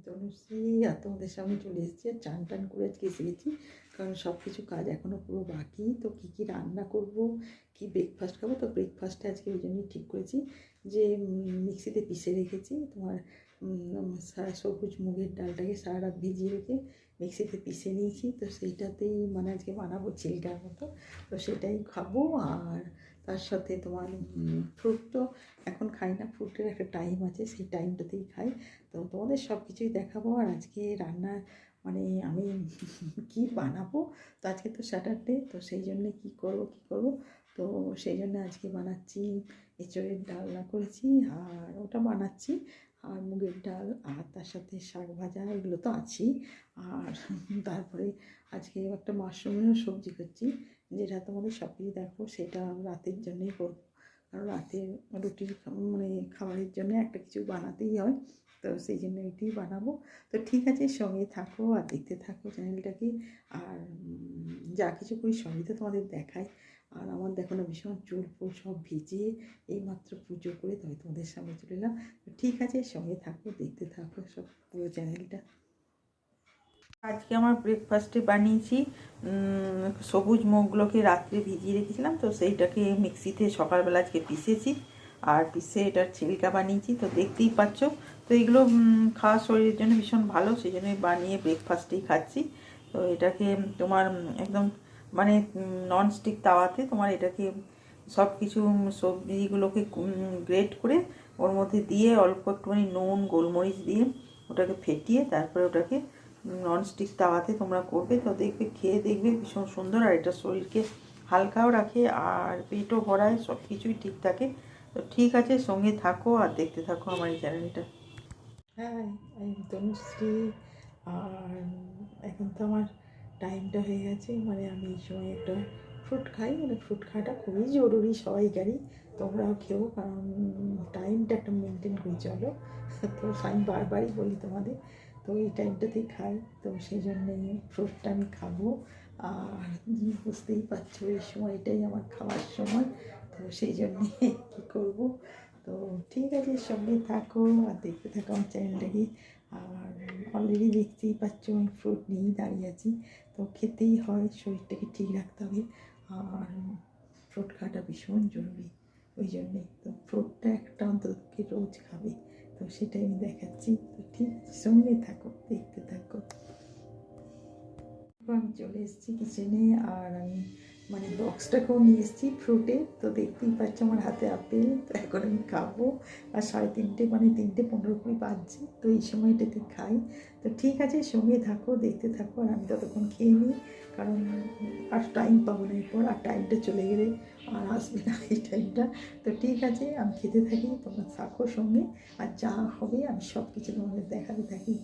তনুশ্রী আর তোমাদের সামনে চলে এসেছি। চান টান করে আজকে এসে গেছি, কারণ সব কিছু কাজ এখনও পুরো বাকি। তো কী কী রান্না করব, কি ব্রেকফাস্ট খাবো, তো ব্রেকফাস্টে আজকে ওই জন্যই ঠিক করেছি যে মিক্সিতে পিষে রেখেছি তোমার সবুজ মুগের ডালটাকে সারা রাত ভিজিয়ে রেখে মিক্সিতে পিষে নিয়েছি। তো সেইটাতেই মানে আজকে বানাবো চিলটার মতো, তো সেটাই খাবো। আর তার সাথে তোমার ফ্রুট তো এখন খাই না, ফ্রুটের একটা টাইম আছে, সেই টাইমটাতেই খাই। তো তোমাদের সব কিছুই দেখাবো। আর আজকে রান্না মানে আমি কি বানাবো, তো আজকে তো স্যাটারডে, তো সেই জন্যে কী করব, তো সেই জন্য আজকে বানাচ্ছি এঁচোড়ের ডালনা করেছি আর ওটা বানাচ্ছি, আর মুগের ডাল, আর তার সাথে শাক ভাজা, এগুলো তো আছেই। আর তারপরে আজকে একটা মাশরুমেরও সবজি করছি, যেটা তোমাদের সব কিছু দেখো, সেটা রাতের জন্যই করবো। কারণ রাতে রুটির মানে খাবারের জন্য একটা কিছু বানাতেই হয়, তো সেই জন্য এটাই বানাবো। তো ঠিক আছে, সঙ্গে থাকো আর দেখতে থাকো চ্যানেলটাকে। আর যা কিছু করি সবই তো তোমাদের দেখাই। আর আমার দেখো না, ভীষণ চুল ফুল সব ভিজিয়ে এইমাত্র পুজো করে তবে তোমাদের সামনে চলে এলাম। তো ঠিক আছে, সঙ্গে থাকো, দেখতে থাকো সব পুরো চ্যানেলটা। আজকে আমার ব্রেকফাস্টে বানিয়েছি সবুজ মুগগুলোকে রাত্রে ভিজিয়ে রেখেছিলাম, তো সেইটাকে মিক্সিতে সকালবেলা আজকে পিষেছি, আর পিষে এটার ছিলকা বানিয়েছি। তো দেখতেই পাচ্ছ, তো এগুলো খাওয়া শরীরের জন্য ভীষণ ভালো, সেই জন্যই বানিয়ে ব্রেকফাস্টেই খাচ্ছি। তো এটাকে তোমার একদম মানে ননস্টিক তাওয়াতে তোমার এটাকে সব কিছু সবজিগুলোকে গ্রেট করে ওর মধ্যে দিয়ে অল্প একটুখানি নুন গোলমরিচ দিয়ে ওটাকে ফেটিয়ে তারপরে ওটাকে ননস্টিক তাওয়াতে তোমরা করবে, তো দেখবে, খেয়ে দেখবে ভীষণ সুন্দর। আর এটা শরীরকে হালকাও রাখে আর পেটও ভরায়, সব কিছুই ঠিক থাকে। তো ঠিক আছে, সঙ্গে থাকো আর দেখতে থাকো আমার এই চ্যানেলটা। হ্যাঁ, আমি তনুশ্রী। আর এখন তো আমার টাইমটা হয়ে গেছে, মানে আমি এই সময় একটা ফ্রুট খাই, মানে ফ্রুট খাওয়াটা খুবই জরুরি সবাইকারই, তোমরাও খেও, কারণ টাইমটা একটা মেনটেন করে চলো। তো আমি বারবারই বলি তোমাদের, তো এই টাইমটাতেই খাই, তো সেই জন্যে ফ্রুটটা আমি খাবো। আর বুঝতেই পারছো এই সময়টাই আমার খাওয়ার সময়, তো সেই জন্যে কী করবো। তো ঠিক আছে, সঙ্গে থাকো আর দেখতে থাকো আমার চ্যানেলটাকে। আর অলরেডি দেখতেই পাচ্ছ আমি ফ্রুট নিয়েই দাঁড়িয়ে আছি, তো খেতেই হয়, শরীরটাকে ঠিক রাখতে হবে। আর ফ্রুট খাওয়াটা ভীষণ জরুরি, ওই জন্যে তো ফ্রুটটা একটা অন্তত রোজ খাবে, তো সেটাই আমি দেখাচ্ছি। তো ঠিক আছে, সঙ্গে থাকো, দেখতে থাকো। আমি চলে এসেছি কিচেনে, আর আমি মানে বক্সটাকেও নিয়ে এসেছি ফ্রুটে, তো দেখতেই পাচ্ছ আমার হাতে আপেল, তো এখন আমি খাবো। আর 3:30 মানে 3:15 বাজছে, তো এই সময়টাতে খাই। তো ঠিক আছে, সঙ্গে থাকো, দেখতে থাকো, আর আমি ততক্ষণ খেয়ে নিই, কারণ আর টাইম পাবো না এরপর, আর টাইমটা চলে গেলে আর আসবে না এই টাইমটা। তো ঠিক আছে, আমি খেতে থাকি, তোমরা থাকো সঙ্গে, আর যা হবে আমি সব কিছু তোমাদের দেখাতে থাকি।